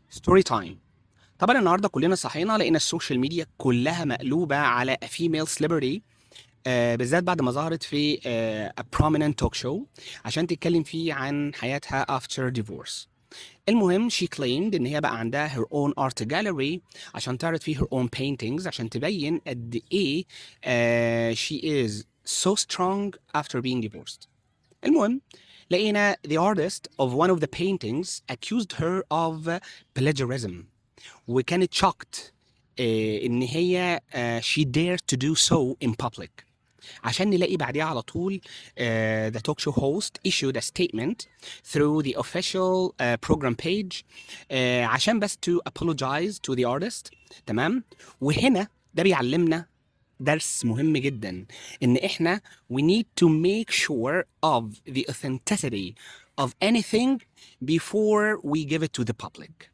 ستوري تايم. طبعا النهارده كلنا صحينا لقينا السوشيال ميديا كلها مقلوبه على a female celebrity، بالذات بعد ما ظهرت في a prominent talk show عشان تتكلم فيه عن حياتها after divorce. المهم she claimed ان هي بقى عندها her own art gallery عشان تعرض فيه her own paintings عشان تبين قد ايه she is so strong after being divorced. المهم لقينا the artist of one of the paintings accused her of plagiarism وكانت shocked ان هي she dared to do so in public. عشان نلاقي بعديها على طول the talk show host issued a statement through the official program page عشان بس to apologize to the artist. تمام. وهنا ده بيعلمنا درس مهم جدا ان احنا we need to make sure of the authenticity of anything before we give it to the public.